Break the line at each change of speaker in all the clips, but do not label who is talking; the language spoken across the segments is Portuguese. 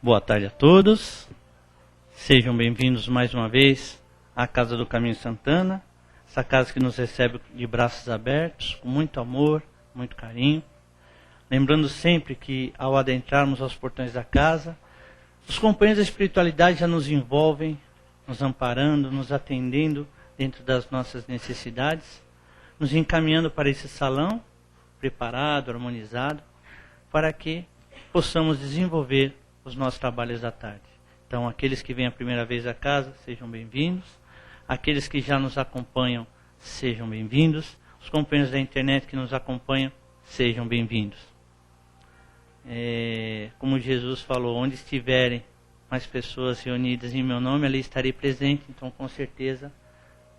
Boa tarde a todos, sejam bem-vindos mais uma vez à Casa do Caminho Santana, essa casa que nos recebe de braços abertos, com muito amor, muito carinho. Lembrando sempre que ao adentrarmos aos portões da casa, os companheiros da espiritualidade já nos envolvem, nos amparando, nos atendendo dentro das nossas necessidades, nos encaminhando para esse salão, preparado, harmonizado, para que possamos desenvolver os nossos trabalhos da tarde. Então, aqueles que vêm a primeira vez à casa, sejam bem-vindos. Aqueles que já nos acompanham, sejam bem-vindos. Os companheiros da internet que nos acompanham, sejam bem-vindos. Como Jesus falou, onde estiverem mais pessoas reunidas em meu nome, ali estarei presente. Então, com certeza,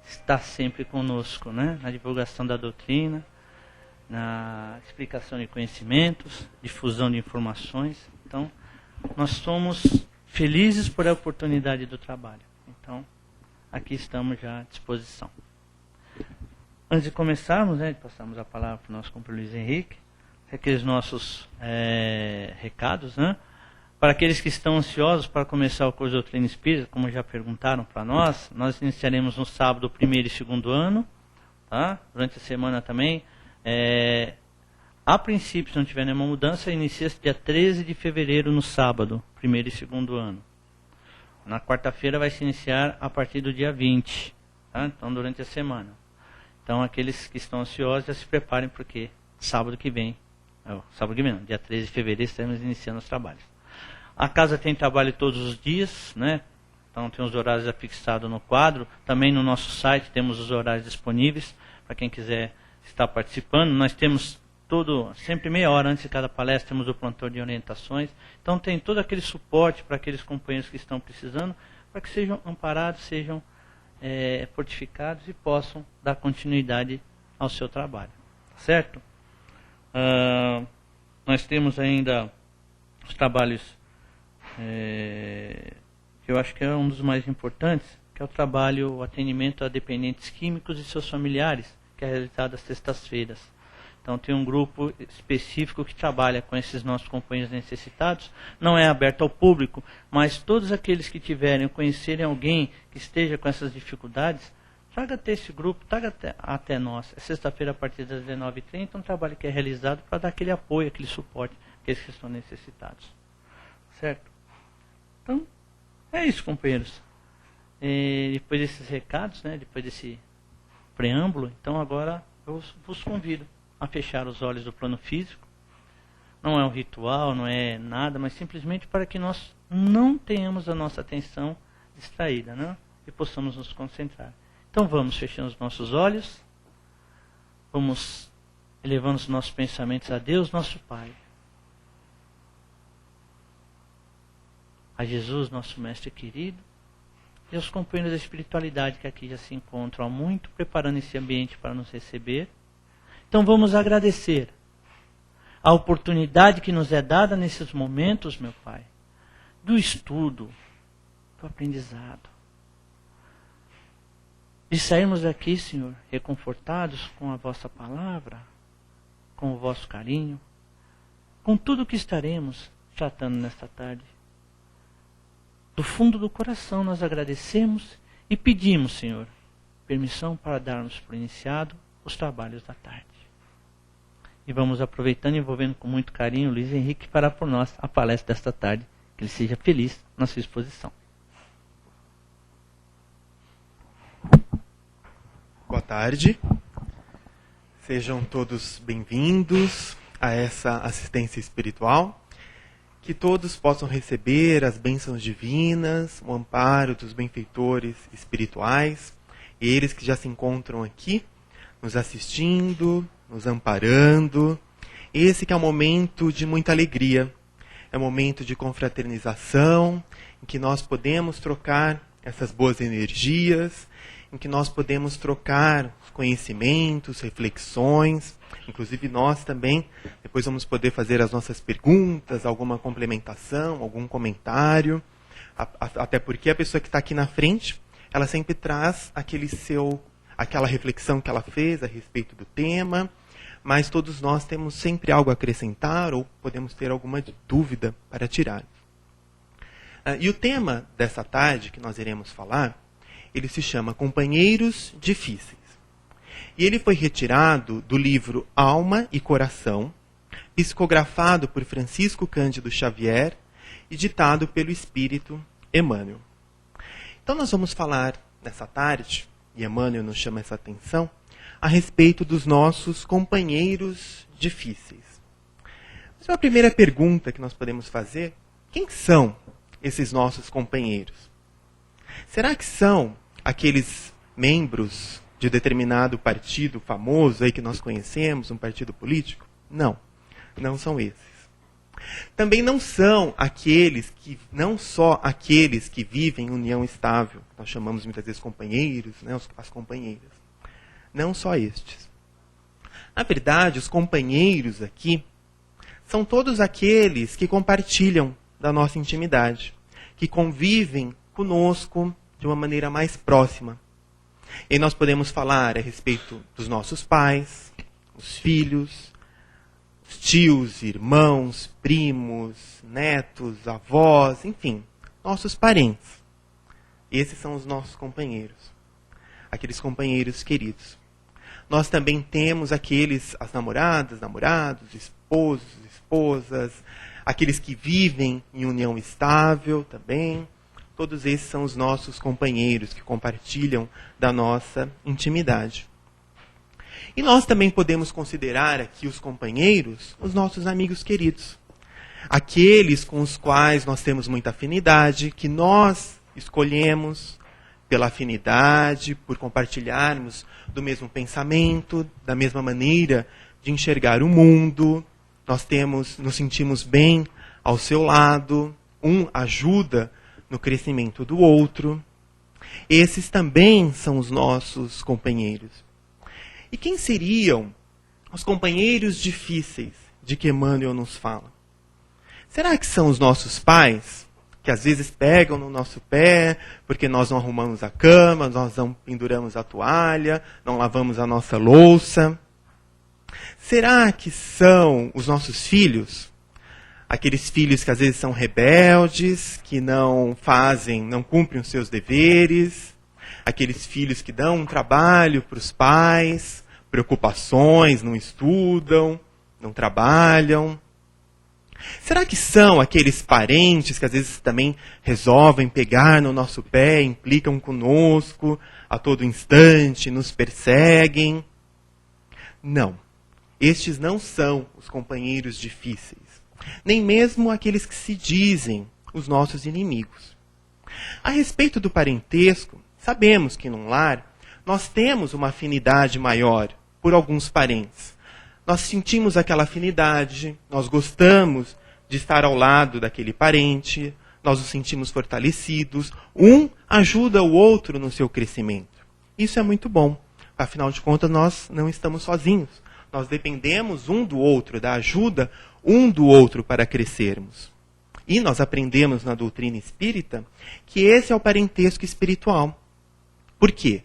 está sempre conosco, né? Na divulgação da doutrina, na explicação de conhecimentos, difusão de informações. Então, nós somos felizes por a oportunidade do trabalho. Então, aqui estamos já à disposição. Antes de começarmos, passamos a palavra para o nosso companheiro Luiz Henrique, aqueles nossos recados, né? Para aqueles que estão ansiosos para começar o curso de doutrina espírita, como já perguntaram para nós iniciaremos no sábado o primeiro e segundo ano, tá? Durante a semana também. A princípio, se não tiver nenhuma mudança, inicia-se dia 13 de fevereiro, no sábado, primeiro e segundo ano. Na quarta-feira vai se iniciar a partir do dia 20, tá? Então, durante a semana. Então, aqueles que estão ansiosos já se preparem, porque sábado que vem, não, dia 13 de fevereiro, estaremos iniciando os trabalhos. A casa tem trabalho todos os dias, né? Então, tem os horários afixados no quadro. Também no nosso site temos os horários disponíveis para quem quiser estar participando. Nós temos sempre meia hora antes de cada palestra, temos o plantão de orientações. Então tem todo aquele suporte para aqueles companheiros que estão precisando, para que sejam amparados, sejam fortificados e possam dar continuidade ao seu trabalho. Certo? Nós temos ainda os trabalhos, que eu acho que é um dos mais importantes, que é o atendimento a dependentes químicos e seus familiares, que é realizado às sextas-feiras. Então tem um grupo específico que trabalha com esses nossos companheiros necessitados. Não é aberto ao público, mas todos aqueles que tiverem ou conhecerem alguém que esteja com essas dificuldades, traga até esse grupo, traga até nós. É sexta-feira a partir das 19h30, um trabalho que é realizado para dar aquele apoio, aquele suporte àqueles que estão necessitados. Certo? Então, é isso, companheiros. Depois desses recados, depois desse preâmbulo, então agora eu vos convido a fechar os olhos do plano físico. Não é um ritual, não é nada, mas simplesmente para que nós não tenhamos a nossa atenção distraída, né? E possamos nos concentrar. Então vamos fechando os nossos olhos, vamos elevando os nossos pensamentos a Deus, nosso Pai, a Jesus, nosso Mestre querido, e aos companheiros da espiritualidade que aqui já se encontram há muito, preparando esse ambiente para nos receber. Então vamos agradecer a oportunidade que nos é dada nesses momentos, meu Pai, do estudo, do aprendizado. De sairmos daqui, Senhor, reconfortados com a vossa palavra, com o vosso carinho, com tudo que estaremos tratando nesta tarde. Do fundo do coração nós agradecemos e pedimos, Senhor, permissão para darmos por iniciado os trabalhos da tarde. E vamos aproveitando e envolvendo com muito carinho o Luiz Henrique para por nós a palestra desta tarde. Que ele seja feliz na sua exposição.
Boa tarde. Sejam todos bem-vindos a essa assistência espiritual. Que todos possam receber as bênçãos divinas, o amparo dos benfeitores espirituais, eles que já se encontram aqui, nos assistindo, nos amparando. Esse que é um momento de muita alegria, é um momento de confraternização, em que nós podemos trocar essas boas energias, em que nós podemos trocar conhecimentos, reflexões, inclusive nós também, depois vamos poder fazer as nossas perguntas, alguma complementação, algum comentário, até porque a pessoa que está aqui na frente, ela sempre traz aquela reflexão que ela fez a respeito do tema, mas todos nós temos sempre algo a acrescentar ou podemos ter alguma dúvida para tirar. E o tema dessa tarde que nós iremos falar, ele se chama Companheiros Difíceis. E ele foi retirado do livro Alma e Coração, psicografado por Francisco Cândido Xavier e ditado pelo Espírito Emmanuel. Então nós vamos falar nessa tarde, e Emmanuel nos chama essa atenção, a respeito dos nossos companheiros difíceis. Mas uma primeira pergunta que nós podemos fazer, quem são esses nossos companheiros? Será que são aqueles membros de determinado partido famoso aí que nós conhecemos, um partido político? Não, não são esses. Também não são não só aqueles que vivem em união estável, nós chamamos muitas vezes companheiros, né, as companheiras. Não só estes. Na verdade, os companheiros aqui são todos aqueles que compartilham da nossa intimidade, que convivem conosco de uma maneira mais próxima. E nós podemos falar a respeito dos nossos pais, os filhos, os tios, irmãos, primos, netos, avós, enfim, nossos parentes. Esses são os nossos companheiros, aqueles companheiros queridos. Nós também temos as namoradas, namorados, esposos, esposas, aqueles que vivem em união estável também. Todos esses são os nossos companheiros que compartilham da nossa intimidade. E nós também podemos considerar aqui os companheiros, os nossos amigos queridos. Aqueles com os quais nós temos muita afinidade, que nós escolhemos pela afinidade, por compartilharmos do mesmo pensamento, da mesma maneira de enxergar o mundo. Nós nos sentimos bem ao seu lado, um ajuda no crescimento do outro. Esses também são os nossos companheiros. E quem seriam os companheiros difíceis de que Emmanuel nos fala? Será que são os nossos pais, que às vezes pegam no nosso pé, porque nós não arrumamos a cama, nós não penduramos a toalha, não lavamos a nossa louça? Será que são os nossos filhos? Aqueles filhos que às vezes são rebeldes, que não cumprem os seus deveres, aqueles filhos que dão um trabalho para os pais, preocupações, não estudam, não trabalham. Será que são aqueles parentes que às vezes também resolvem pegar no nosso pé, implicam conosco a todo instante, nos perseguem? Não, estes não são os companheiros difíceis. Nem mesmo aqueles que se dizem os nossos inimigos. A respeito do parentesco, sabemos que num lar nós temos uma afinidade maior por alguns parentes. Nós sentimos aquela afinidade, nós gostamos de estar ao lado daquele parente, nós nos sentimos fortalecidos, um ajuda o outro no seu crescimento. Isso é muito bom. Afinal de contas, nós não estamos sozinhos. Nós dependemos um do outro, da ajuda um do outro para crescermos. E nós aprendemos na doutrina espírita que esse é o parentesco espiritual. Por quê?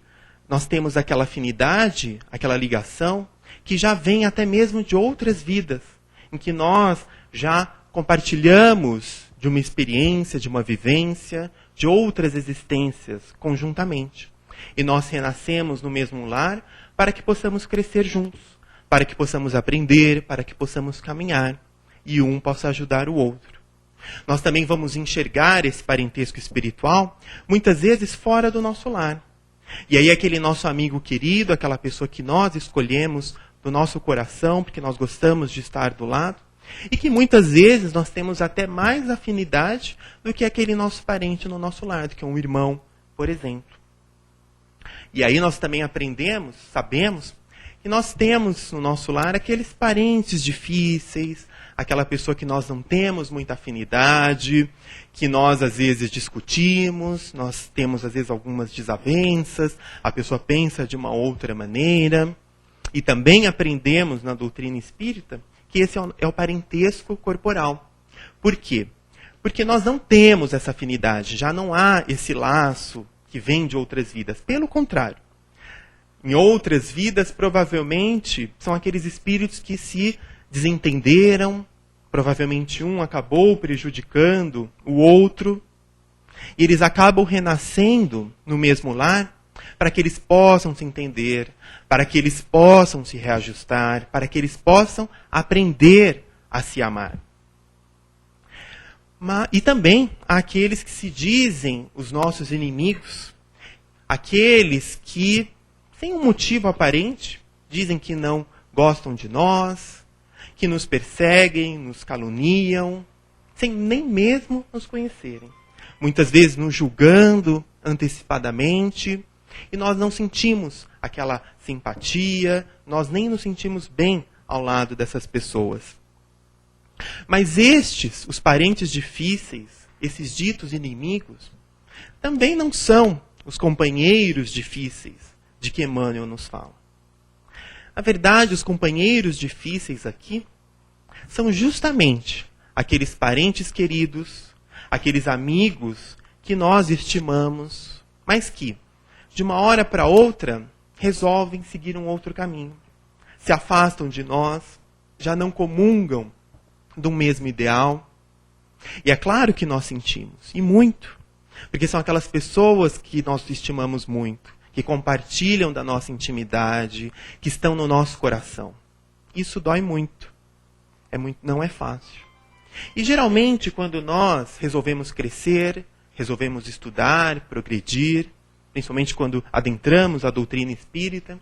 Nós temos aquela afinidade, aquela ligação, que já vem até mesmo de outras vidas, em que nós já compartilhamos de uma experiência, de uma vivência, de outras existências conjuntamente. E nós renascemos no mesmo lar para que possamos crescer juntos, para que possamos aprender, para que possamos caminhar. E um possa ajudar o outro. Nós também vamos enxergar esse parentesco espiritual, muitas vezes fora do nosso lar. E aí aquele nosso amigo querido, aquela pessoa que nós escolhemos do nosso coração, porque nós gostamos de estar do lado, e que muitas vezes nós temos até mais afinidade do que aquele nosso parente no nosso lar, do que um irmão, por exemplo. E aí nós também sabemos, que nós temos no nosso lar aqueles parentes difíceis, aquela pessoa que nós não temos muita afinidade, que nós às vezes discutimos, nós temos às vezes algumas desavenças, a pessoa pensa de uma outra maneira. E também aprendemos na doutrina espírita que esse é o parentesco corporal. Por quê? Porque nós não temos essa afinidade, já não há esse laço que vem de outras vidas. Pelo contrário. Em outras vidas, provavelmente, são aqueles espíritos que se desentenderam, provavelmente um acabou prejudicando o outro, E eles acabam renascendo no mesmo lar para que eles possam se entender, para que eles possam se reajustar, para que eles possam aprender a se amar. E também há aqueles que se dizem os nossos inimigos, aqueles que, sem um motivo aparente, dizem que não gostam de nós, que nos perseguem, nos caluniam, sem nem mesmo nos conhecerem. Muitas vezes nos julgando antecipadamente, e nós não sentimos aquela simpatia, nós nem nos sentimos bem ao lado dessas pessoas. Mas estes, os parentes difíceis, esses ditos inimigos, também não são os companheiros difíceis de que Emmanuel nos fala. Na verdade, os companheiros difíceis aqui são justamente aqueles parentes queridos, aqueles amigos que nós estimamos, mas que, de uma hora para outra, resolvem seguir um outro caminho. Se afastam de nós, já não comungam do mesmo ideal. E é claro que nós sentimos, e muito, porque são aquelas pessoas que nós estimamos muito, que compartilham da nossa intimidade, que estão no nosso coração. Isso dói muito. Não é fácil. E geralmente, quando nós resolvemos crescer, resolvemos estudar, progredir, principalmente quando adentramos a doutrina espírita,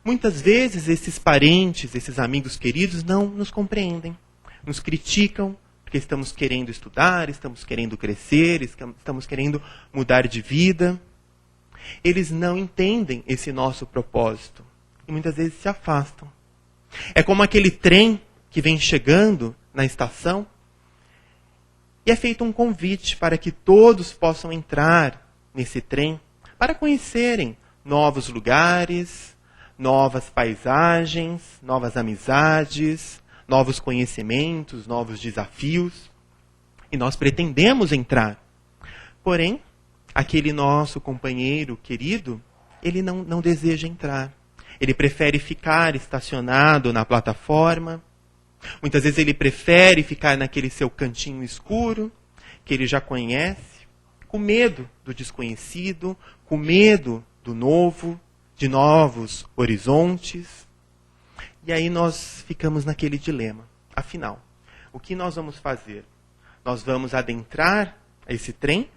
muitas vezes esses parentes, esses amigos queridos não nos compreendem. Nos criticam porque estamos querendo estudar, estamos querendo crescer, estamos querendo mudar de vida. Eles não entendem esse nosso propósito e muitas vezes se afastam. É como aquele trem que vem chegando na estação e é feito um convite para que todos possam entrar nesse trem para conhecerem novos lugares, novas paisagens, novas amizades, novos conhecimentos, novos desafios. E nós pretendemos entrar. Porém, aquele nosso companheiro querido, ele não deseja entrar. Ele prefere ficar estacionado na plataforma. Muitas vezes ele prefere ficar naquele seu cantinho escuro, que ele já conhece, com medo do desconhecido, com medo do novo, de novos horizontes. E aí nós ficamos naquele dilema. Afinal, o que nós vamos fazer? Nós vamos adentrar esse trem?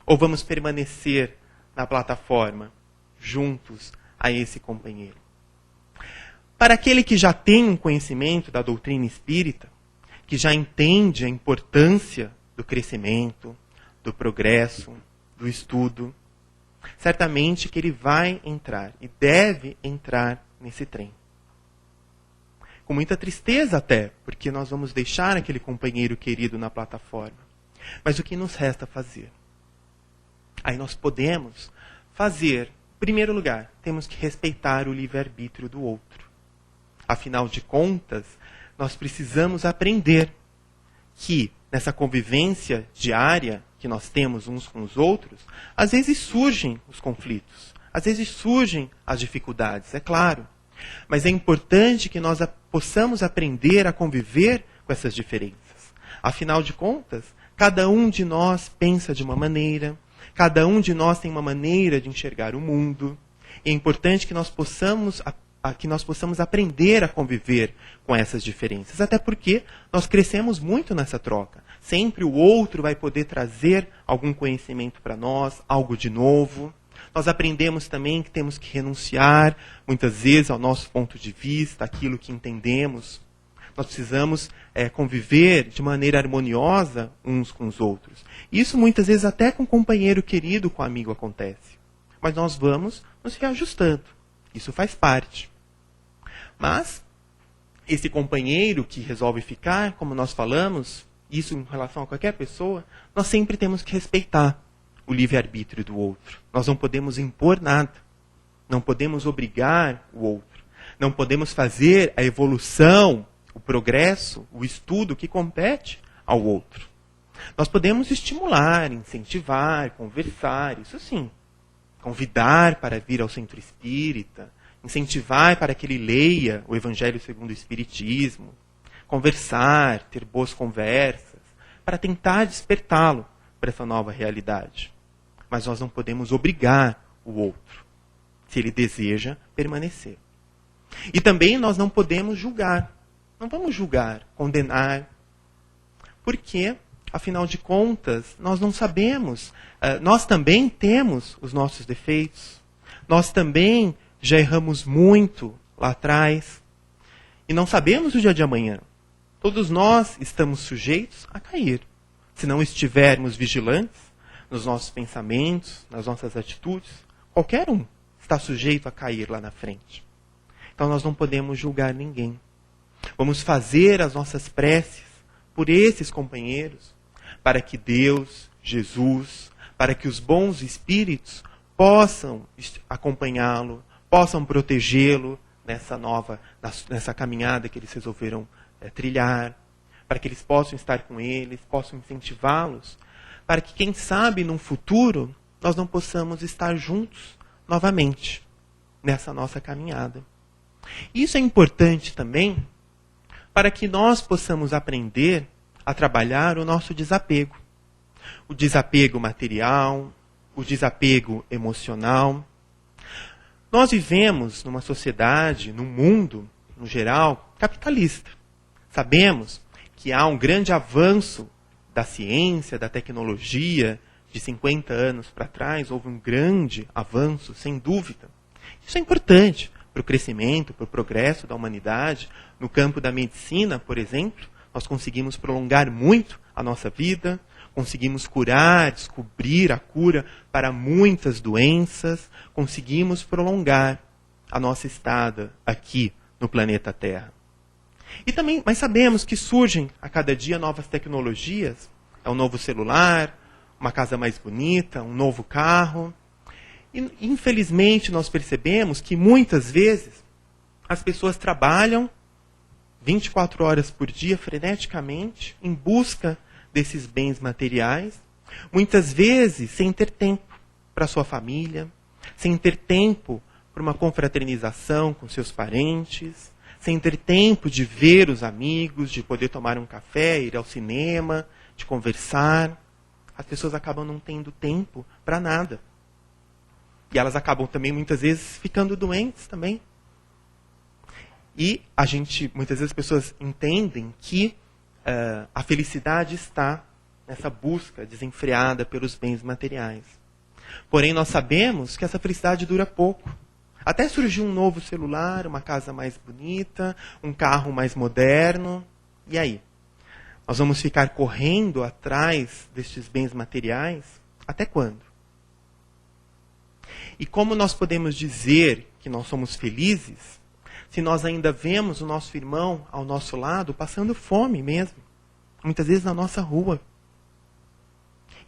Ou vamos permanecer na plataforma, juntos a esse companheiro? Para aquele que já tem um conhecimento da doutrina espírita, que já entende a importância do crescimento, do progresso, do estudo, certamente que ele vai entrar e deve entrar nesse trem. Com muita tristeza até, porque nós vamos deixar aquele companheiro querido na plataforma. Mas o que nos resta fazer? Aí nós podemos fazer, em primeiro lugar, temos que respeitar o livre-arbítrio do outro. Afinal de contas, nós precisamos aprender que nessa convivência diária que nós temos uns com os outros, às vezes surgem os conflitos, às vezes surgem as dificuldades, é claro. Mas é importante que nós possamos aprender a conviver com essas diferenças. Afinal de contas, cada um de nós pensa de uma maneira, cada um de nós tem uma maneira de enxergar o mundo. E é importante que nós possamos aprender a conviver com essas diferenças. Até porque nós crescemos muito nessa troca. Sempre o outro vai poder trazer algum conhecimento para nós, algo de novo. Nós aprendemos também que temos que renunciar, muitas vezes, ao nosso ponto de vista, aquilo que entendemos. Nós precisamos conviver de maneira harmoniosa uns com os outros. Isso muitas vezes até com um companheiro querido, com um amigo acontece. Mas nós vamos nos reajustando. Isso faz parte. Mas esse companheiro que resolve ficar, como nós falamos, isso em relação a qualquer pessoa, nós sempre temos que respeitar o livre-arbítrio do outro. Nós não podemos impor nada. Não podemos obrigar o outro. Não podemos fazer a evolução, o progresso, o estudo que compete ao outro. Nós podemos estimular, incentivar, conversar, isso sim. Convidar para vir ao centro espírita, incentivar para que ele leia o Evangelho segundo o Espiritismo, conversar, ter boas conversas, para tentar despertá-lo para essa nova realidade. Mas nós não podemos obrigar o outro, se ele deseja permanecer. E também nós não podemos julgar. Não vamos julgar, condenar. Porque, afinal de contas, nós não sabemos. Nós também temos os nossos defeitos. Nós também já erramos muito lá atrás. E não sabemos o dia de amanhã. Todos nós estamos sujeitos a cair. Se não estivermos vigilantes nos nossos pensamentos, nas nossas atitudes, qualquer um está sujeito a cair lá na frente. Então nós não podemos julgar ninguém. Vamos fazer as nossas preces por esses companheiros, para que Deus, Jesus, para que os bons espíritos possam acompanhá-lo, possam protegê-lo nessa caminhada que eles resolveram trilhar, para que eles possam estar com eles, possam incentivá-los, para que, quem sabe, num futuro, nós não possamos estar juntos novamente nessa nossa caminhada. Isso é importante também para que nós possamos aprender a trabalhar o nosso desapego. O desapego material, o desapego emocional. Nós vivemos numa sociedade, num mundo, no geral, capitalista. Sabemos que há um grande avanço da ciência, da tecnologia. De 50 anos para trás, houve um grande avanço, sem dúvida. Isso é importante para o crescimento, para o progresso da humanidade. No campo da medicina, por exemplo, nós conseguimos prolongar muito a nossa vida, conseguimos curar, descobrir a cura para muitas doenças, conseguimos prolongar a nossa estada aqui no planeta Terra. Mas sabemos que surgem a cada dia novas tecnologias, é um novo celular, uma casa mais bonita, um novo carro. E, infelizmente, nós percebemos que muitas vezes as pessoas trabalham 24 horas por dia, freneticamente, em busca desses bens materiais, muitas vezes sem ter tempo para sua família, sem ter tempo para uma confraternização com seus parentes, sem ter tempo de ver os amigos, de poder tomar um café, ir ao cinema, de conversar. As pessoas acabam não tendo tempo para nada. E elas acabam também, muitas vezes, ficando doentes também. E muitas vezes as pessoas entendem que a felicidade está nessa busca desenfreada pelos bens materiais. Porém, nós sabemos que essa felicidade dura pouco. Até surgir um novo celular, uma casa mais bonita, um carro mais moderno. E aí? Nós vamos ficar correndo atrás destes bens materiais? Até quando? E como nós podemos dizer que nós somos felizes se nós ainda vemos o nosso irmão ao nosso lado passando fome mesmo? Muitas vezes na nossa rua.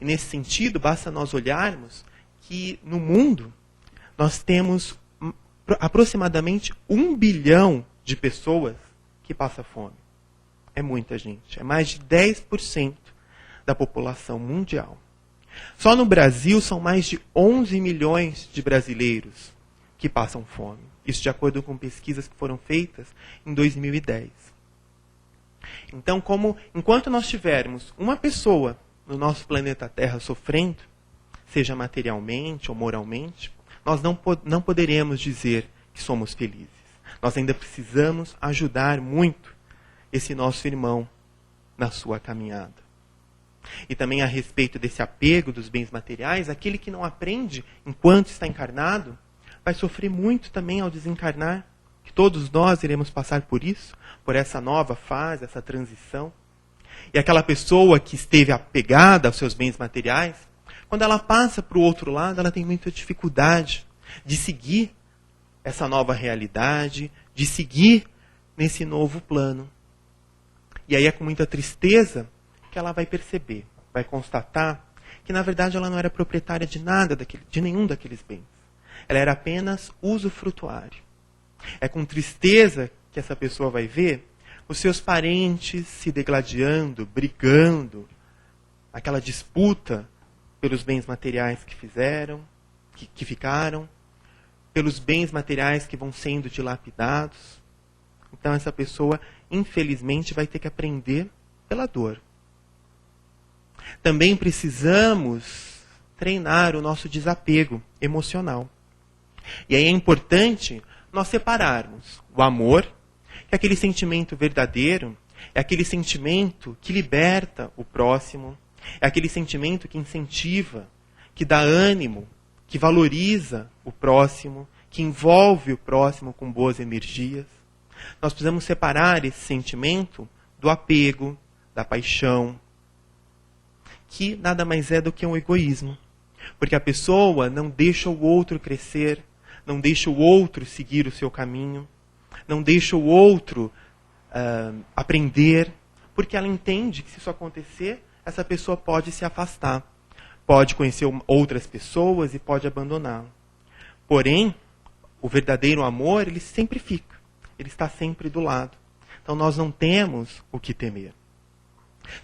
E nesse sentido, basta nós olharmos que no mundo nós temos aproximadamente 1 bilhão de pessoas que passam fome. É muita gente. É mais de 10% da população mundial. Só no Brasil são mais de 11 milhões de brasileiros que passam fome. Isso de acordo com pesquisas que foram feitas em 2010. Então, enquanto nós tivermos uma pessoa no nosso planeta Terra sofrendo, seja materialmente ou moralmente, nós não poderemos dizer que somos felizes. Nós ainda precisamos ajudar muito esse nosso irmão na sua caminhada. E também a respeito desse apego dos bens materiais, aquele que não aprende enquanto está encarnado, vai sofrer muito também ao desencarnar, que todos nós iremos passar por isso, por essa nova fase, essa transição. E aquela pessoa que esteve apegada aos seus bens materiais, quando ela passa para o outro lado, ela tem muita dificuldade de seguir essa nova realidade, de seguir nesse novo plano. E aí é com muita tristeza que ela vai perceber, vai constatar que na verdade ela não era proprietária de nada, de nenhum daqueles bens. Ela era apenas usufrutuária. É com tristeza que essa pessoa vai ver os seus parentes se degladiando, brigando, aquela disputa pelos bens materiais que ficaram, pelos bens materiais que vão sendo dilapidados. Então essa pessoa, infelizmente, vai ter que aprender pela dor. também precisamos treinar o nosso desapego emocional. E aí é importante nós separarmos o amor, que é aquele sentimento verdadeiro, é aquele sentimento que liberta o próximo, é aquele sentimento que incentiva, que dá ânimo, que valoriza o próximo, que envolve o próximo com boas energias. Nós precisamos separar esse sentimento do apego, da paixão, que nada mais é do que um egoísmo. Porque a pessoa não deixa o outro crescer, não deixa o outro seguir o seu caminho, não deixa o outro aprender, porque ela entende que se isso acontecer, essa pessoa pode se afastar, pode conhecer outras pessoas e pode abandoná-la. Porém, o verdadeiro amor, ele sempre fica, ele está sempre do lado. Então nós não temos o que temer.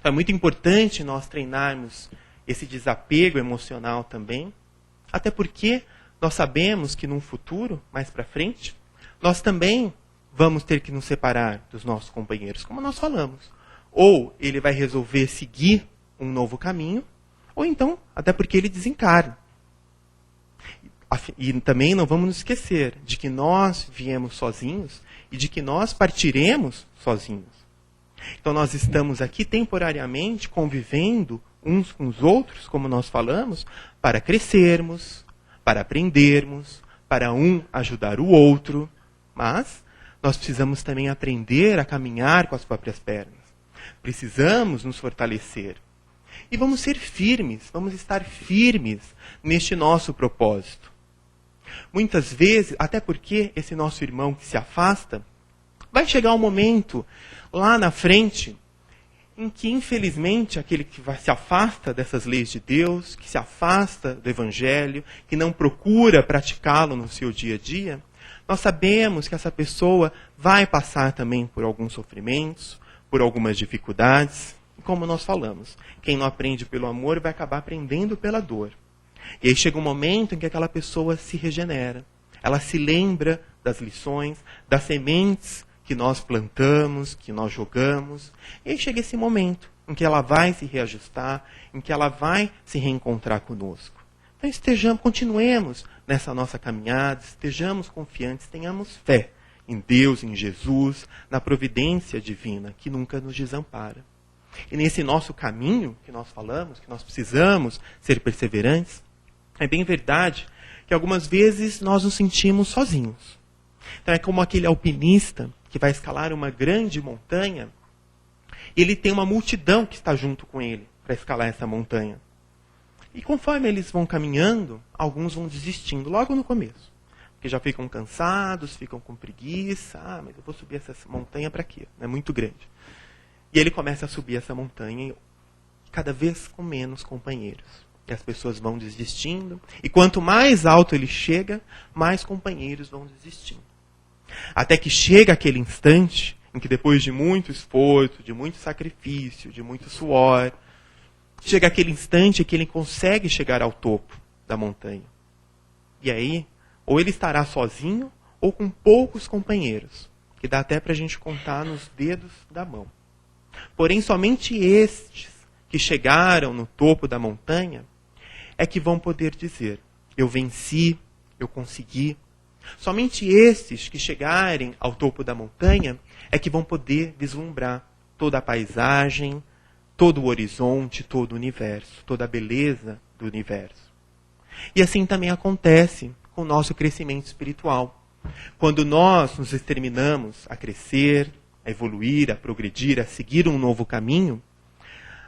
Então é muito importante nós treinarmos esse desapego emocional também, até porque nós sabemos que num futuro, mais para frente, nós também vamos ter que nos separar dos nossos companheiros, como nós falamos. Ou ele vai resolver seguir um novo caminho, ou então, até porque ele desencarna. E também não vamos nos esquecer de que nós viemos sozinhos e de que nós partiremos sozinhos. Então nós estamos aqui temporariamente convivendo uns com os outros, como nós falamos, para crescermos, para aprendermos, para um ajudar o outro, mas nós precisamos também aprender a caminhar com as próprias pernas. Precisamos nos fortalecer. E vamos ser firmes, vamos estar firmes neste nosso propósito. Muitas vezes, até porque esse nosso irmão que se afasta, vai chegar um momento lá na frente em que, infelizmente, aquele que se afasta dessas leis de Deus, que se afasta do Evangelho, que não procura praticá-lo no seu dia a dia, nós sabemos que essa pessoa vai passar também por alguns sofrimentos, por algumas dificuldades. E como nós falamos, quem não aprende pelo amor vai acabar aprendendo pela dor. E aí chega um momento em que aquela pessoa se regenera. Ela se lembra das lições, das sementes que nós plantamos, que nós jogamos. E aí chega esse momento em que ela vai se reajustar, em que ela vai se reencontrar conosco. Então continuemos nessa nossa caminhada, estejamos confiantes, tenhamos fé em Deus, em Jesus, na providência divina, que nunca nos desampara. E nesse nosso caminho que nós falamos, que nós precisamos ser perseverantes, é bem verdade que algumas vezes nós nos sentimos sozinhos. Então é como aquele alpinista que vai escalar uma grande montanha, e ele tem uma multidão que está junto com ele para escalar essa montanha. E conforme eles vão caminhando, alguns vão desistindo logo no começo. Porque já ficam cansados, ficam com preguiça. Ah, mas eu vou subir essa montanha para quê? É muito grande. E ele começa a subir essa montanha, cada vez com menos companheiros. E as pessoas vão desistindo. E quanto mais alto ele chega, mais companheiros vão desistindo. Até que chega aquele instante em que, depois de muito esforço, de muito sacrifício, de muito suor, chega aquele instante em que ele consegue chegar ao topo da montanha. E aí, ou ele estará sozinho, ou com poucos companheiros, que dá até para a gente contar nos dedos da mão. Porém, somente estes que chegaram no topo da montanha é que vão poder dizer: eu venci, eu consegui. Somente estes que chegarem ao topo da montanha é que vão poder vislumbrar toda a paisagem, todo o horizonte, todo o universo, toda a beleza do universo. E assim também acontece com o nosso crescimento espiritual. Quando nós nos determinamos a crescer, a evoluir, a progredir, a seguir um novo caminho,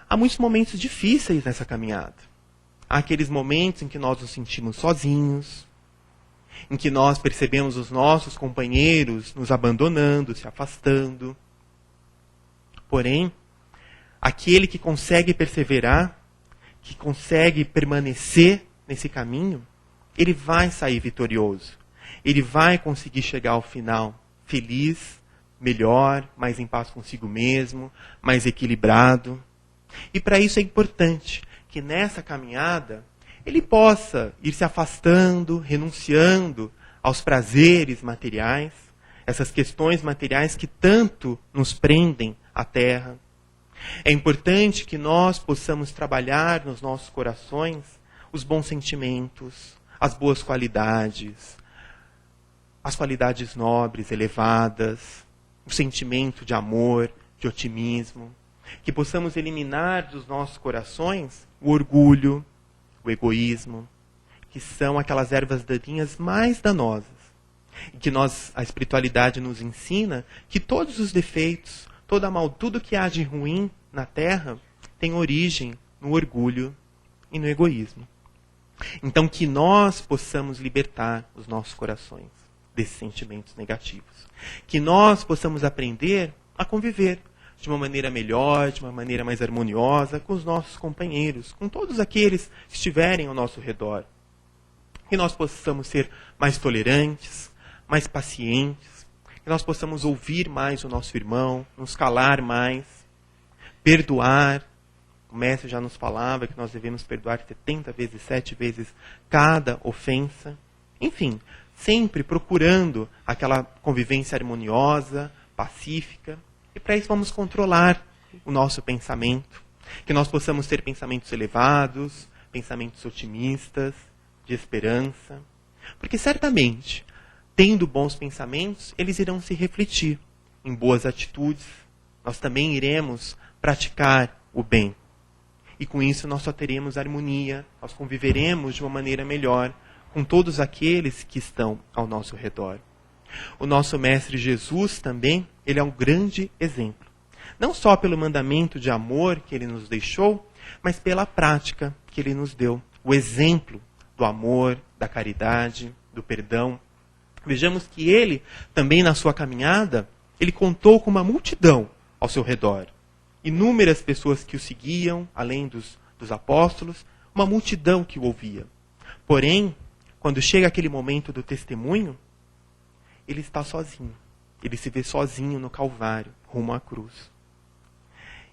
há muitos momentos difíceis nessa caminhada. Há aqueles momentos em que nós nos sentimos sozinhos, em que nós percebemos os nossos companheiros nos abandonando, se afastando. Porém, aquele que consegue perseverar, que consegue permanecer nesse caminho, ele vai sair vitorioso. Ele vai conseguir chegar ao final feliz, melhor, mais em paz consigo mesmo, mais equilibrado. E para isso é importante que nessa caminhada ele possa ir se afastando, renunciando aos prazeres materiais, essas questões materiais que tanto nos prendem à terra. É importante que nós possamos trabalhar nos nossos corações os bons sentimentos, as boas qualidades, as qualidades nobres, elevadas, o sentimento de amor, de otimismo. Que possamos eliminar dos nossos corações o orgulho, o egoísmo, que são aquelas ervas daninhas mais danosas. E que a espiritualidade nos ensina que todos os defeitos, tudo que há de ruim na Terra tem origem no orgulho e no egoísmo. Então que nós possamos libertar os nossos corações desses sentimentos negativos. Que nós possamos aprender a conviver de uma maneira melhor, de uma maneira mais harmoniosa com os nossos companheiros, com todos aqueles que estiverem ao nosso redor. Que nós possamos ser mais tolerantes, mais pacientes, que nós possamos ouvir mais o nosso irmão, nos calar mais, perdoar. O mestre já nos falava que nós devemos perdoar 70 vezes, 7 vezes cada ofensa. Enfim, sempre procurando aquela convivência harmoniosa, pacífica. E para isso vamos controlar o nosso pensamento. Que nós possamos ter pensamentos elevados, pensamentos otimistas, de esperança. Porque certamente, tendo bons pensamentos, eles irão se refletir em boas atitudes. Nós também iremos praticar o bem. E com isso nós só teremos harmonia, nós conviveremos de uma maneira melhor com todos aqueles que estão ao nosso redor. O nosso Mestre Jesus também, ele é um grande exemplo. Não só pelo mandamento de amor que ele nos deixou, mas pela prática que ele nos deu. O exemplo do amor, da caridade, do perdão. Vejamos que ele, também na sua caminhada, ele contou com uma multidão ao seu redor. Inúmeras pessoas que o seguiam, além dos apóstolos, uma multidão que o ouvia. Porém, quando chega aquele momento do testemunho, ele está sozinho. Ele se vê sozinho no Calvário, rumo à cruz.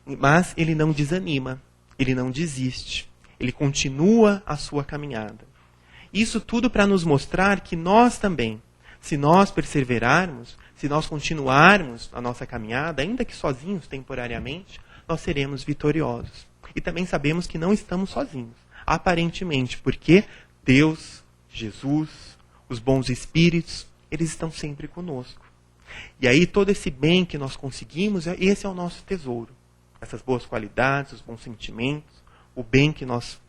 Mas ele não desanima, ele não desiste. Ele continua a sua caminhada. Isso tudo para nos mostrar que nós também, se nós perseverarmos, se nós continuarmos a nossa caminhada, ainda que sozinhos temporariamente, nós seremos vitoriosos. E também sabemos que não estamos sozinhos, aparentemente, porque Deus, Jesus, os bons espíritos, eles estão sempre conosco. E aí todo esse bem que nós conseguimos, esse é o nosso tesouro. Essas boas qualidades, os bons sentimentos, o bem que nós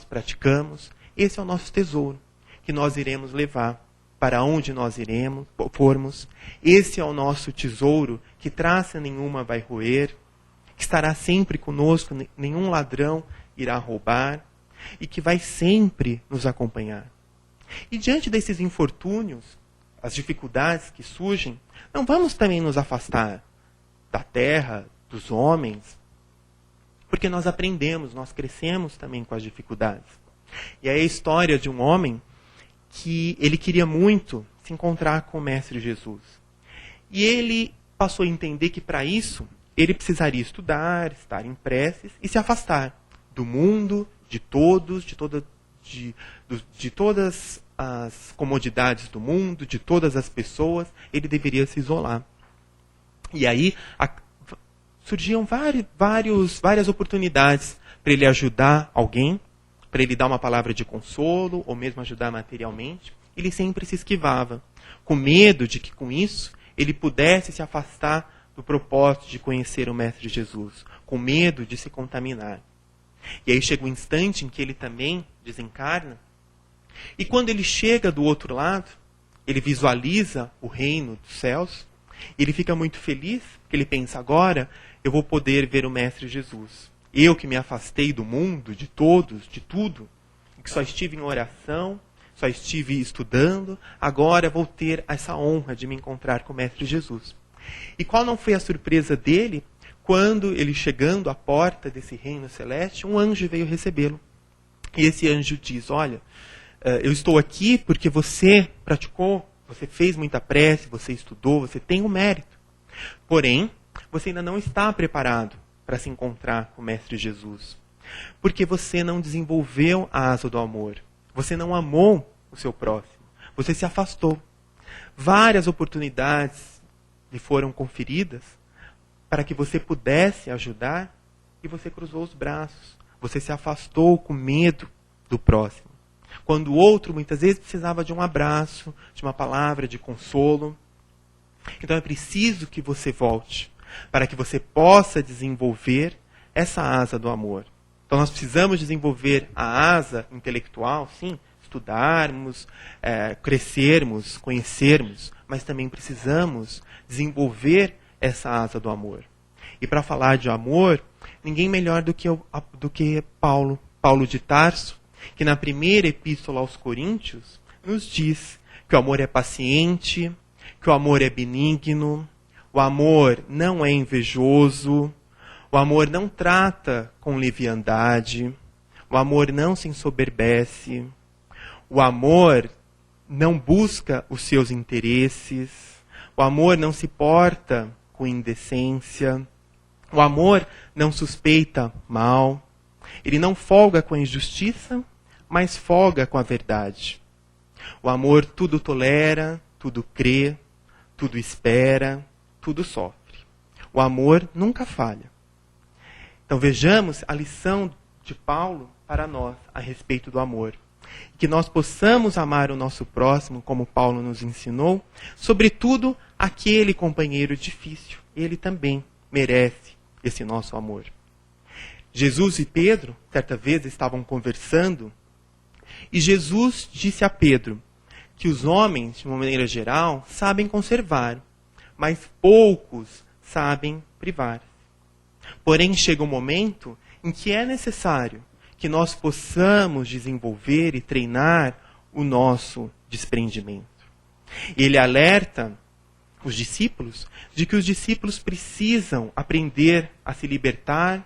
praticamos, esse é o nosso tesouro, que nós iremos levar para onde nós formos. Esse é o nosso tesouro, que traça nenhuma vai roer, que estará sempre conosco, nenhum ladrão irá roubar, e que vai sempre nos acompanhar. E diante desses infortúnios, as dificuldades que surgem, não vamos também nos afastar da terra, dos homens, porque nós aprendemos, nós crescemos também com as dificuldades. E aí a história de um homem que ele queria muito se encontrar com o Mestre Jesus. E ele passou a entender que para isso ele precisaria estudar, estar em preces e se afastar do mundo, de todos, de todas as comodidades do mundo, de todas as pessoas. Ele deveria se isolar. E aí surgiam várias oportunidades para ele ajudar alguém, para ele dar uma palavra de consolo, ou mesmo ajudar materialmente. Ele sempre se esquivava, com medo de que com isso ele pudesse se afastar do propósito de conhecer o Mestre Jesus, com medo de se contaminar. E aí chega o instante em que ele também desencarna, e quando ele chega do outro lado, ele visualiza o reino dos céus, ele fica muito feliz, porque ele pensa, agora eu vou poder ver o Mestre Jesus. Eu que me afastei do mundo, de todos, de tudo, que só estive em oração, só estive estudando, agora vou ter essa honra de me encontrar com o Mestre Jesus. E qual não foi a surpresa dele, quando ele chegando à porta desse reino celeste, um anjo veio recebê-lo. E esse anjo diz, olha, eu estou aqui porque você praticou, você fez muita prece, você estudou, você tem o mérito. Porém, você ainda não está preparado para se encontrar com o Mestre Jesus. Porque você não desenvolveu a asa do amor. Você não amou o seu próximo. Você se afastou. Várias oportunidades lhe foram conferidas, para que você pudesse ajudar e você cruzou os braços. Você se afastou com medo do próximo. Quando o outro muitas vezes precisava de um abraço, de uma palavra de consolo. Então é preciso que você volte para que você possa desenvolver essa asa do amor. Então nós precisamos desenvolver a asa intelectual, sim, estudarmos, crescermos, conhecermos, mas também precisamos desenvolver essa asa do amor. E para falar de amor, ninguém melhor do que Paulo de Tarso, que na primeira epístola aos Coríntios nos diz que o amor é paciente, que o amor é benigno, o amor não é invejoso, o amor não trata com leviandade, o amor não se ensoberbece, o amor não busca os seus interesses, o amor não se porta com indecência, o amor não suspeita mal, ele não folga com a injustiça, mas folga com a verdade. O amor tudo tolera, tudo crê, tudo espera, tudo sofre. O amor nunca falha. Então vejamos a lição de Paulo para nós a respeito do amor. Que nós possamos amar o nosso próximo, como Paulo nos ensinou, sobretudo aquele companheiro difícil. Ele também merece esse nosso amor. Jesus e Pedro, certa vez, estavam conversando, e Jesus disse a Pedro que os homens, de uma maneira geral, sabem conservar, mas poucos sabem privar. Porém, chega um momento em que é necessário que nós possamos desenvolver e treinar o nosso desprendimento. Ele alerta os discípulos de que os discípulos precisam aprender a se libertar,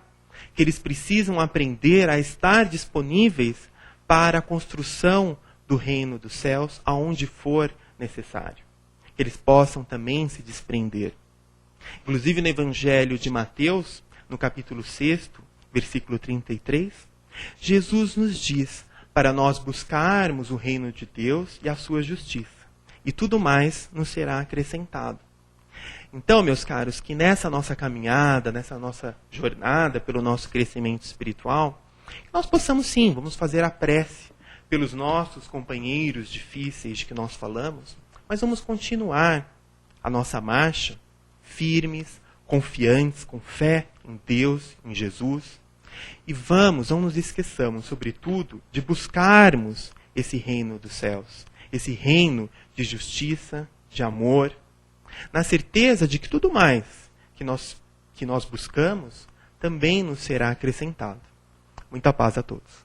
que eles precisam aprender a estar disponíveis para a construção do reino dos céus, aonde for necessário. Que eles possam também se desprender. Inclusive no Evangelho de Mateus, no capítulo 6, versículo 33, Jesus nos diz para nós buscarmos o reino de Deus e a sua justiça. E tudo mais nos será acrescentado. Então, meus caros, que nessa nossa caminhada, nessa nossa jornada pelo nosso crescimento espiritual, nós possamos sim, vamos fazer a prece pelos nossos companheiros difíceis de que nós falamos, mas vamos continuar a nossa marcha firmes, confiantes, com fé em Deus, em Jesus. E não nos esqueçamos, sobretudo, de buscarmos esse reino dos céus, esse reino de justiça, de amor, na certeza de que tudo mais que nós buscamos também nos será acrescentado. Muita paz a todos.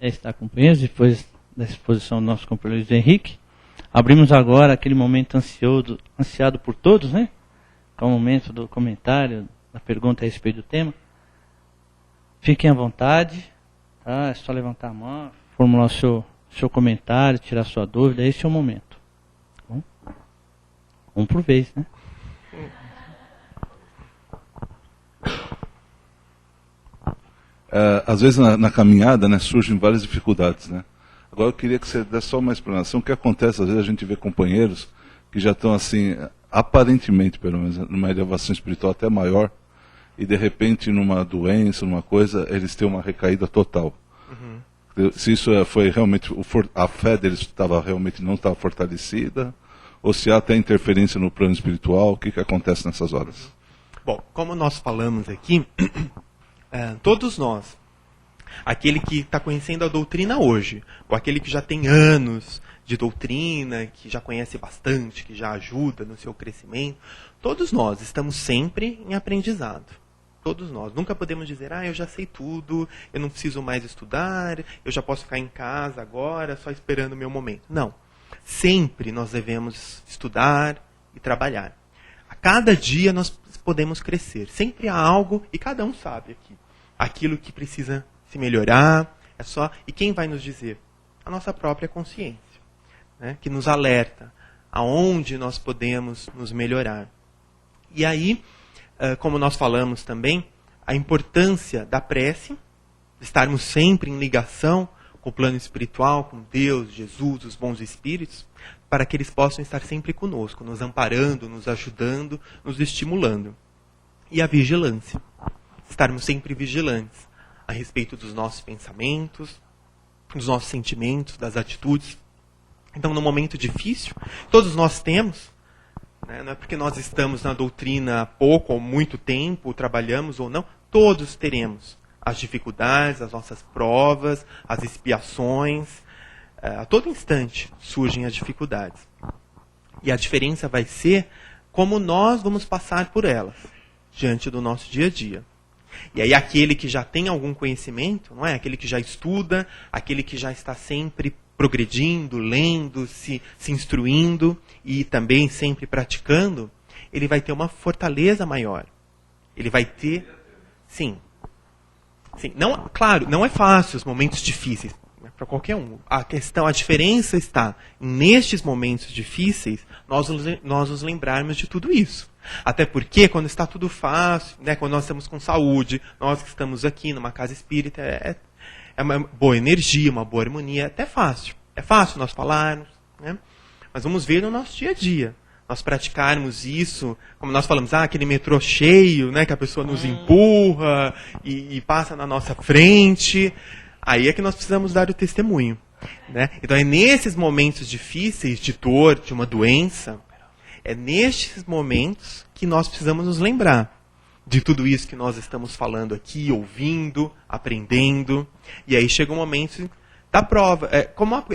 Já está, companheiros, depois da exposição do nosso companheiro Luiz Henrique. Abrimos agora aquele momento ansiado por todos, né? Que é o momento do comentário, da pergunta a respeito do tema. Fiquem à vontade, tá? É só levantar a mão, formular o seu comentário, tirar sua dúvida, esse é o momento. Um por vez, né?
Às vezes na caminhada, né, surgem várias dificuldades, né? Agora eu queria que você desse só uma explanação. O que acontece, às vezes a gente vê companheiros que já estão assim, aparentemente, pelo menos, numa elevação espiritual até maior, e de repente numa doença, numa coisa, eles têm uma recaída total. Uhum. Se isso foi realmente, a fé deles não estava fortalecida, ou se há até interferência no plano espiritual, o que acontece nessas horas?
Bom, como nós falamos aqui, todos nós, aquele que está conhecendo a doutrina hoje, ou aquele que já tem anos de doutrina, que já conhece bastante, que já ajuda no seu crescimento, todos nós estamos sempre em aprendizado. Todos nós. Nunca podemos dizer, eu já sei tudo, eu não preciso mais estudar, eu já posso ficar em casa agora, só esperando o meu momento. Não. Sempre nós devemos estudar e trabalhar. A cada dia nós podemos crescer. Sempre há algo, e cada um sabe aqui, aquilo que precisa se melhorar, e quem vai nos dizer? A nossa própria consciência, né, que nos alerta aonde nós podemos nos melhorar. E aí, como nós falamos também, a importância da prece, estarmos sempre em ligação com o plano espiritual, com Deus, Jesus, os bons espíritos, para que eles possam estar sempre conosco, nos amparando, nos ajudando, nos estimulando. E a vigilância. Estarmos sempre vigilantes a respeito dos nossos pensamentos, dos nossos sentimentos, das atitudes. Então, no momento difícil, todos nós temos, né, não é porque nós estamos na doutrina há pouco ou muito tempo, trabalhamos ou não, todos teremos as dificuldades, as nossas provas, as expiações. A todo instante surgem as dificuldades. E a diferença vai ser como nós vamos passar por elas diante do nosso dia a dia. E aí aquele que já tem algum conhecimento, não é? Aquele que já estuda, aquele que já está sempre progredindo, lendo, se instruindo e também sempre praticando, ele vai ter uma fortaleza maior. Ele vai ter... Sim. Não, claro, não é fácil os momentos difíceis. Para qualquer um. A diferença está, nestes momentos difíceis, nós nos lembrarmos de tudo isso. Até porque, quando está tudo fácil, né, quando nós estamos com saúde, nós que estamos aqui numa casa espírita, é uma boa energia, uma boa harmonia, é até fácil. É fácil nós falarmos, né? Mas vamos ver no nosso dia a dia. Nós praticarmos isso, como nós falamos, aquele metrô cheio, né, que a pessoa nos empurra e passa na nossa frente. Aí é que nós precisamos dar o testemunho. Né? Então é nesses momentos difíceis, de dor, de uma doença, é nestes momentos que nós precisamos nos lembrar de tudo isso que nós estamos falando aqui, ouvindo, aprendendo. E aí chega o momento da prova. É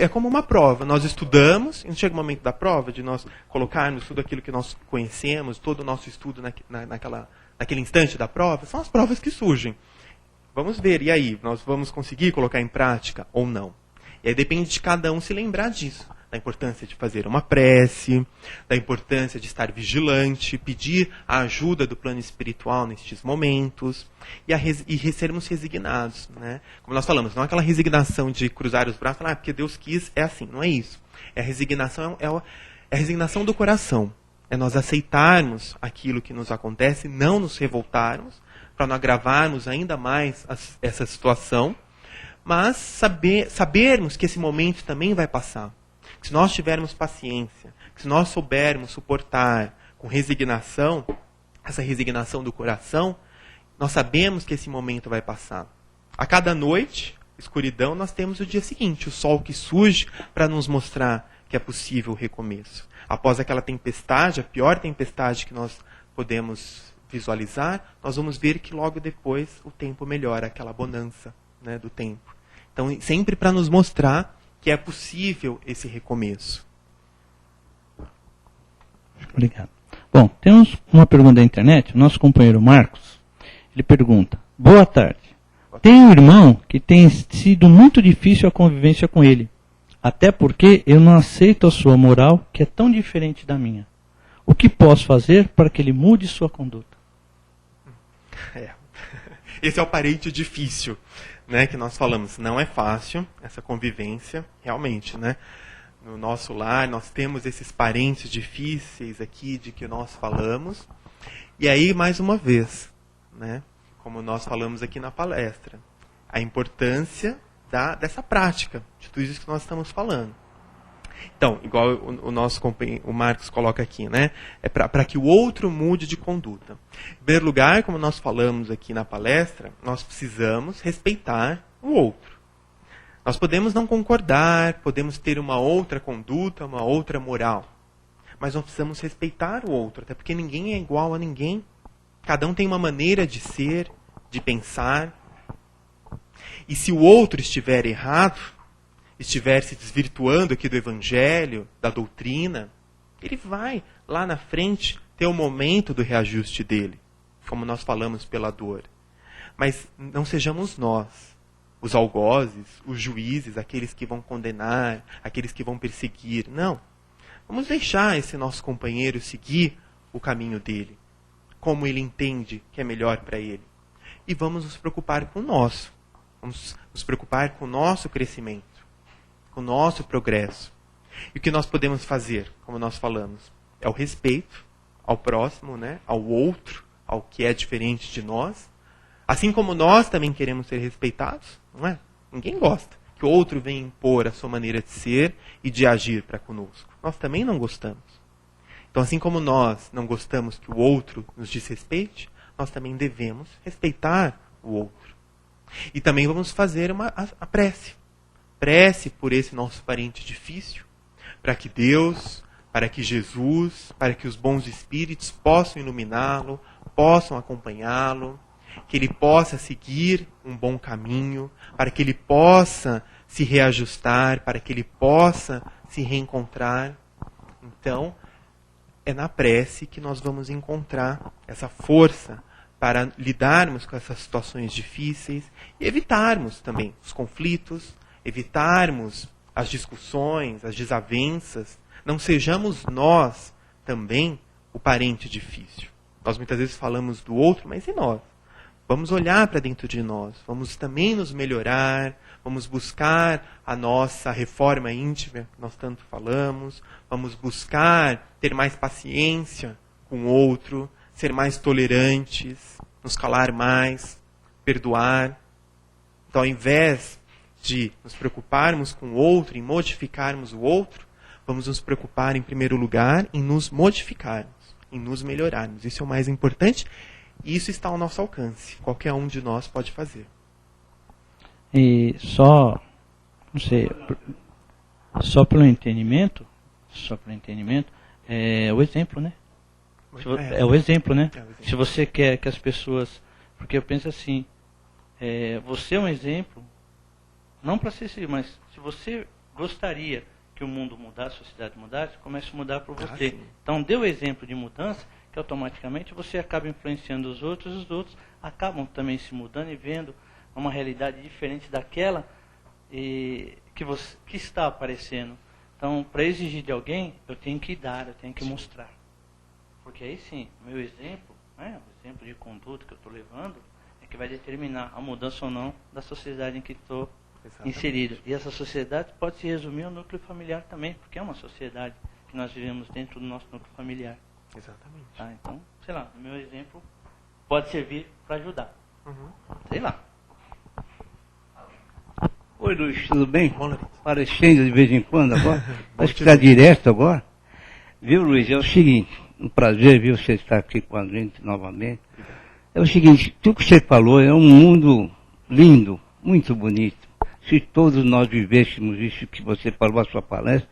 como uma prova. Nós estudamos, e chega o momento da prova, de nós colocarmos tudo aquilo que nós conhecemos, todo o nosso estudo naquele instante da prova. São as provas que surgem. Vamos ver, e aí? Nós vamos conseguir colocar em prática ou não? E aí depende de cada um se lembrar disso. Da importância de fazer uma prece, da importância de estar vigilante, pedir a ajuda do plano espiritual nestes momentos, e sermos resignados. Né? Como nós falamos, não é aquela resignação de cruzar os braços e falar, porque Deus quis, é assim. Não é isso. A resignação é a resignação do coração. É nós aceitarmos aquilo que nos acontece, não nos revoltarmos, para não agravarmos ainda mais essa situação, mas sabermos que esse momento também vai passar. Que se nós tivermos paciência, que se nós soubermos suportar com resignação, essa resignação do coração, nós sabemos que esse momento vai passar. A cada noite, escuridão, nós temos o dia seguinte, o sol que surge para nos mostrar que é possível o recomeço. Após aquela tempestade, a pior tempestade que nós podemos visualizar, nós vamos ver que logo depois o tempo melhora, aquela bonança, né, do tempo. Então, sempre para nos mostrar que é possível esse recomeço.
Obrigado. Bom, temos uma pergunta da internet. O nosso companheiro Marcos, ele pergunta: boa tarde. Tenho um irmão que tem sido muito difícil a convivência com ele, até porque eu não aceito a sua moral, que é tão diferente da minha. O que posso fazer para que ele mude sua conduta?
Esse é o parente difícil, né, que nós falamos. Não é fácil essa convivência, realmente, né? No nosso lar, nós temos esses parentes difíceis aqui de que nós falamos. E aí, mais uma vez, né, como nós falamos aqui na palestra, a importância dessa prática, de tudo isso que nós estamos falando. Então, igual o nosso companheiro, o Marcos coloca aqui, né? É para que o outro mude de conduta. Em primeiro lugar, como nós falamos aqui na palestra, nós precisamos respeitar o outro. Nós podemos não concordar, podemos ter uma outra conduta, uma outra moral. Mas nós precisamos respeitar o outro, até porque ninguém é igual a ninguém. Cada um tem uma maneira de ser, de pensar. E se o outro estiver errado, estiver se desvirtuando aqui do evangelho, da doutrina, ele vai lá na frente ter o momento do reajuste dele, como nós falamos pela dor. Mas não sejamos nós, os algozes, os juízes, aqueles que vão condenar, aqueles que vão perseguir. Não. Vamos deixar esse nosso companheiro seguir o caminho dele, como ele entende que é melhor para ele. E vamos nos preocupar com o nosso. Vamos nos preocupar com o nosso crescimento, o nosso progresso. E o que nós podemos fazer, como nós falamos, é o respeito ao próximo, né, ao outro, ao que é diferente de nós. Assim como nós também queremos ser respeitados, não é? Ninguém gosta que o outro vem impor a sua maneira de ser e de agir para conosco. Nós também não gostamos. Então, assim como nós não gostamos que o outro nos desrespeite, nós também devemos respeitar o outro. E também vamos fazer a prece. Prece por esse nosso parente difícil, para que Deus, para que Jesus, para que os bons espíritos possam iluminá-lo, possam acompanhá-lo, que ele possa seguir um bom caminho, para que ele possa se reajustar, para que ele possa se reencontrar. Então, é na prece que nós vamos encontrar essa força para lidarmos com essas situações difíceis e evitarmos também os conflitos, evitarmos as discussões, as desavenças. Não sejamos nós também o parente difícil. Nós muitas vezes falamos do outro, mas e nós? Vamos olhar para dentro de nós, vamos também nos melhorar, vamos buscar a nossa reforma íntima, que nós tanto falamos, vamos buscar ter mais paciência com o outro, ser mais tolerantes, nos calar mais, perdoar. Então, ao invés de nos preocuparmos com o outro, em modificarmos o outro, vamos nos preocupar, em primeiro lugar, em nos modificarmos, em nos melhorarmos. Isso é o mais importante. E isso está ao nosso alcance. Qualquer um de nós pode fazer.
E só pelo entendimento, é o exemplo, né? É o exemplo, né? Se você quer que as pessoas... Porque eu penso assim, você é um exemplo, não para ser seguido, mas se você gostaria que o mundo mudasse, a sociedade mudasse, comece a mudar por você. Então, dê o exemplo de mudança, que automaticamente você acaba influenciando os outros acabam também se mudando e vendo uma realidade diferente daquela que está aparecendo. Então, para exigir de alguém, eu tenho que dar, eu tenho que mostrar. Porque aí sim, meu exemplo, né, o exemplo de conduta que eu estou levando, é que vai determinar a mudança ou não da sociedade em que estou inserido. E essa sociedade pode se resumir ao núcleo familiar também, porque é uma sociedade que nós vivemos dentro do nosso núcleo familiar.
Exatamente.
Tá, então, sei lá, o meu exemplo pode servir para ajudar. Sei lá.
Oi, Luiz, tudo bem? Aparecendo de vez em quando agora. Acho que está direto agora. Viu, Luiz? É o seguinte, um prazer, viu, você estar aqui com a gente novamente. É o seguinte, tudo que você falou é um mundo lindo, muito bonito. Se todos nós vivêssemos isso que você falou, a sua palestra.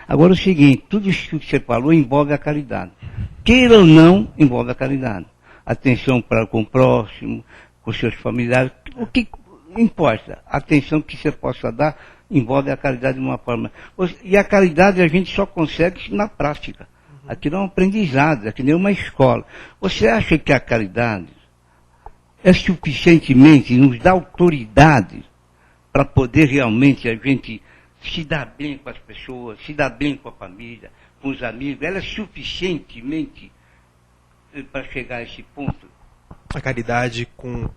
Agora é o seguinte, tudo isso que você falou envolve a caridade. Queira ou não, envolve a caridade. Atenção para com o próximo, com seus familiares. O que importa? A atenção que você possa dar envolve a caridade de uma forma. E a caridade a gente só consegue na prática. Aquilo é um aprendizado, é que nem uma escola. Você acha que a caridade é suficientemente, nos dá autoridade para poder realmente a gente se dar bem com as pessoas, se dar bem com a família, com os amigos? Ela é suficientemente para chegar a esse ponto?
A caridade com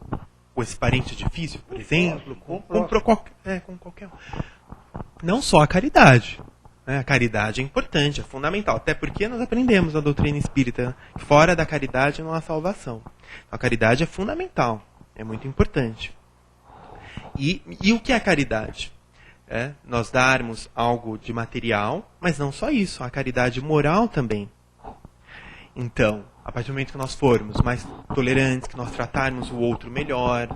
esse parente difícil, por exemplo, com qualquer um. Não só a caridade. Né? A caridade é importante, é fundamental. Até porque nós aprendemos na doutrina espírita que fora da caridade não há salvação. A caridade é fundamental, é muito importante. E o que é a caridade? Nós darmos algo de material, mas não só isso, a caridade moral também. Então, a partir do momento que nós formos mais tolerantes, que nós tratarmos o outro melhor,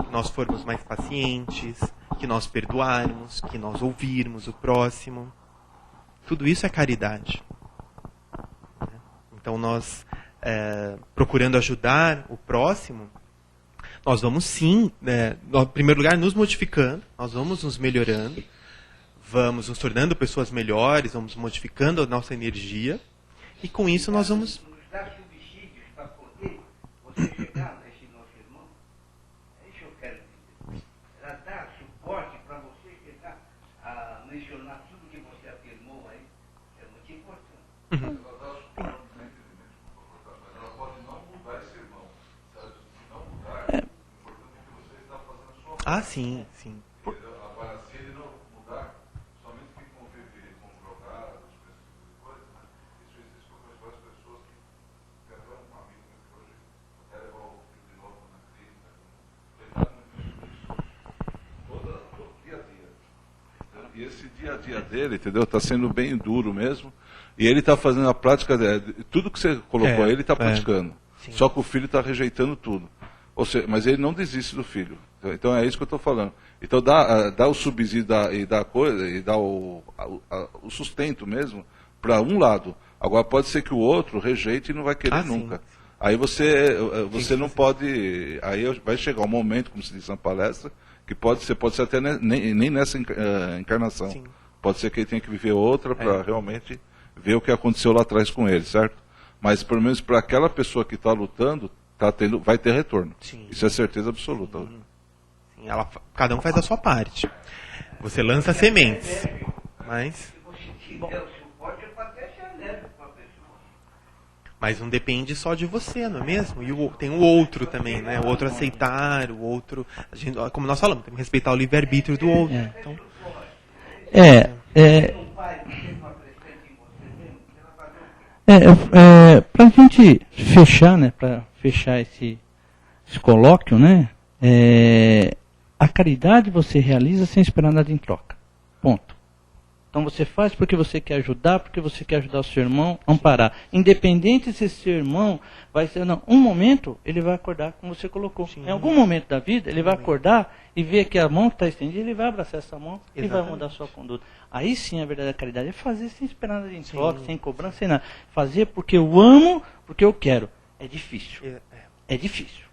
que nós formos mais pacientes, que nós perdoarmos, que nós ouvirmos o próximo, tudo isso é caridade. Então, nós, procurando ajudar o próximo, nós vamos sim, em primeiro lugar, nos modificando, nós vamos nos melhorando, vamos nos tornando pessoas melhores, vamos modificando a nossa energia, e com isso nós vamos...
Nos dá subsídios para poder você chegar nesse nosso irmão? É isso que eu quero dizer. Ela dá suporte para você chegar a mencionar tudo que você afirmou aí. É muito importante.
Ah, sim, sim.
Agora, se ele não mudar, somente que conviver com drogados, esse tipo de coisa, né? Isso existe com várias pessoas que tem até um amigo que hoje até levou o filho de novo na clínica. Todo dia a dia. dia a dia dele, entendeu? Está sendo bem duro mesmo. E ele está fazendo a prática, tudo que você colocou aí, ele está praticando. Só que o filho está rejeitando tudo. Ou seja, mas ele não desiste do filho. Então é isso que eu estou falando. Então dá o subsídio e dá coisa, e dá o sustento mesmo para um lado. Agora pode ser que o outro rejeite e não vai querer nunca. Sim. Aí você não pode. Aí vai chegar um momento, como se diz na palestra, que pode ser até nem nessa encarnação. Sim. Pode ser que ele tenha que viver outra para realmente ver o que aconteceu lá atrás com ele, certo? Mas pelo menos para aquela pessoa que está lutando, vai ter retorno. Sim. Isso é certeza absoluta.
Sim. Sim, cada um faz a sua parte. Você lança sementes, mas... Mas não depende só de você, não é mesmo? E tem o outro também, né? O outro aceitar, o outro... como nós falamos, tem que respeitar o livre-arbítrio do outro. Então...
Para a gente fechar, né? Para fechar esse colóquio, né? A caridade você realiza sem esperar nada em troca. Ponto. Então você faz porque você quer ajudar, porque você quer ajudar o seu irmão a amparar. Independente se seu irmão vai ser... Não, um momento ele vai acordar, como você colocou. Sim. Em algum momento da vida, ele vai acordar e ver que a mão que está estendida, ele vai abraçar essa mão. Exatamente. E vai mudar a sua conduta. Aí sim a verdadeira caridade é fazer sem esperar nada em troca, sem cobrança, sem nada. Fazer porque eu amo, porque eu quero. É difícil. É difícil.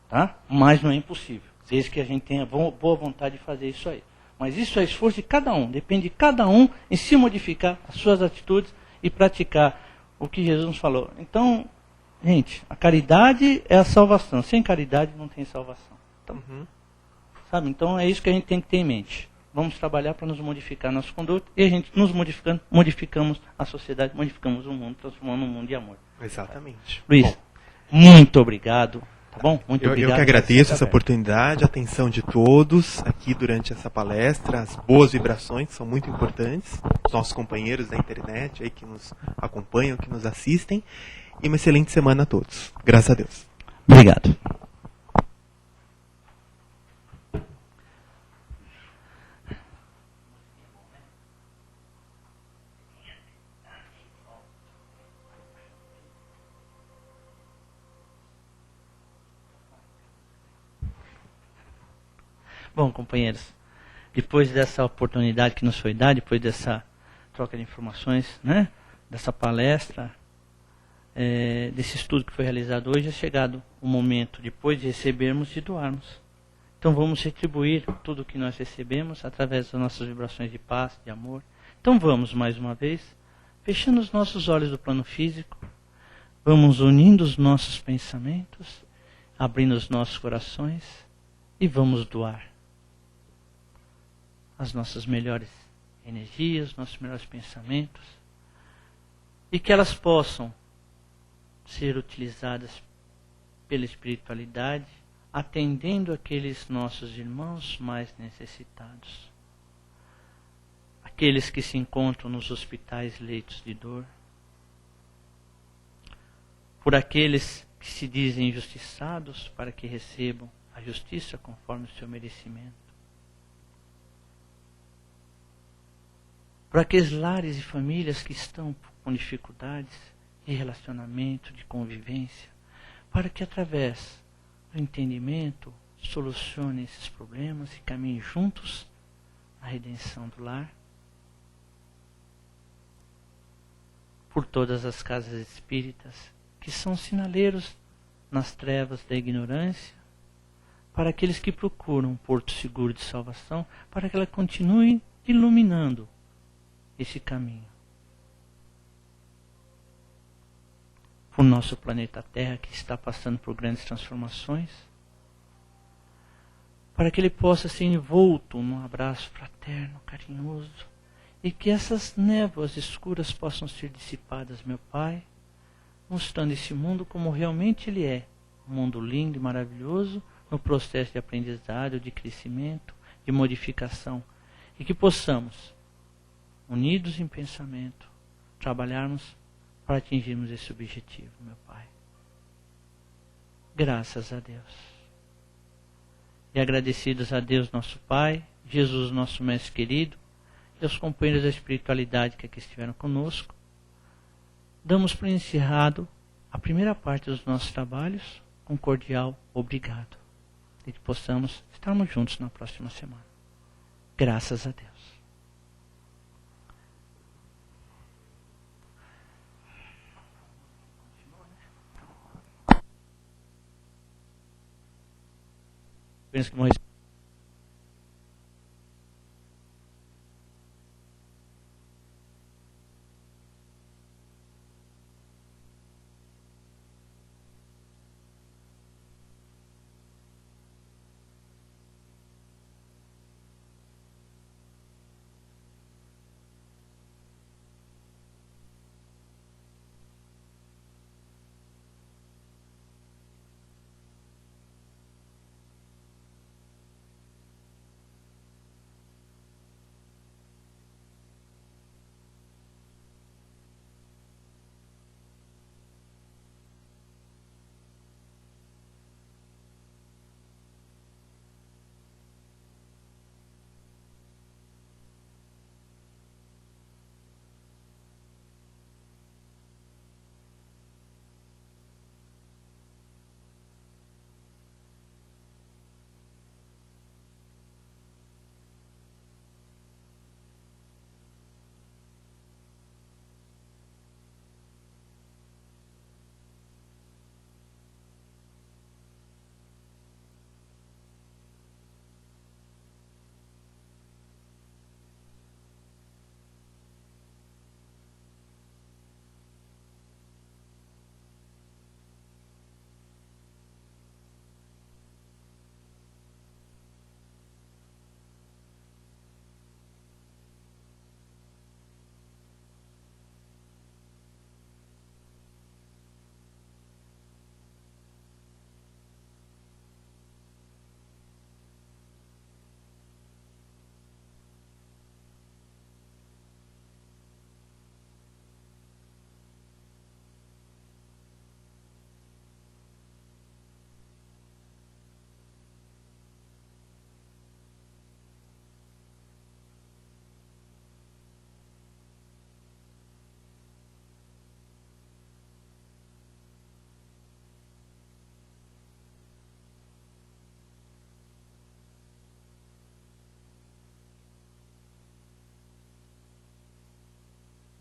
Tá? Mas não é impossível. Desde que a gente tenha boa vontade de fazer isso aí. Mas isso é esforço de cada um. Depende de cada um em se modificar as suas atitudes e praticar o que Jesus nos falou. Então, gente, a caridade é a salvação. Sem caridade não tem salvação. Então, sabe? Então é isso que a gente tem que ter em mente. Vamos trabalhar para nos modificar nossa conduta. E a gente nos modificando, modificamos a sociedade, modificamos o mundo, transformando um mundo de amor.
Exatamente.
Luiz, muito obrigado. Tá bom? Muito obrigado.
Eu que agradeço essa oportunidade, a atenção de todos aqui durante essa palestra. As boas vibrações são muito importantes. Os nossos companheiros da internet aí que nos acompanham, que nos assistem. E uma excelente semana a todos. Graças a Deus.
Obrigado. Bom, companheiros, depois dessa oportunidade que nos foi dada, depois dessa troca de informações, né, dessa palestra, desse estudo que foi realizado hoje, é chegado o momento, depois de recebermos, de doarmos. Então vamos retribuir tudo o que nós recebemos através das nossas vibrações de paz, de amor. Então vamos, mais uma vez, fechando os nossos olhos do plano físico, vamos unindo os nossos pensamentos, abrindo os nossos corações e vamos doar as nossas melhores energias, nossos melhores pensamentos, e que elas possam ser utilizadas pela espiritualidade, atendendo aqueles nossos irmãos mais necessitados, aqueles que se encontram nos hospitais leitos de dor, por aqueles que se dizem injustiçados para que recebam a justiça conforme o seu merecimento, por aqueles lares e famílias que estão com dificuldades de relacionamento, de convivência, para que através do entendimento solucionem esses problemas e caminhem juntos na redenção do lar. Por todas as casas espíritas que são sinaleiros nas trevas da ignorância, para aqueles que procuram um porto seguro de salvação, para que ela continue iluminando esse caminho. Por nosso planeta Terra, que está passando por grandes transformações, para que ele possa ser envolto num abraço fraterno, carinhoso, e que essas névoas escuras possam ser dissipadas, meu Pai, mostrando esse mundo como realmente ele é, um mundo lindo e maravilhoso, no processo de aprendizado, de crescimento, de modificação, e que possamos, unidos em pensamento, trabalharmos para atingirmos esse objetivo, meu Pai. Graças a Deus. E agradecidos a Deus, nosso Pai, Jesus, nosso Mestre querido, e aos companheiros da espiritualidade que aqui estiveram conosco, damos por encerrado a primeira parte dos nossos trabalhos, um cordial obrigado. E que possamos estarmos juntos na próxima semana. Graças a Deus. Penso que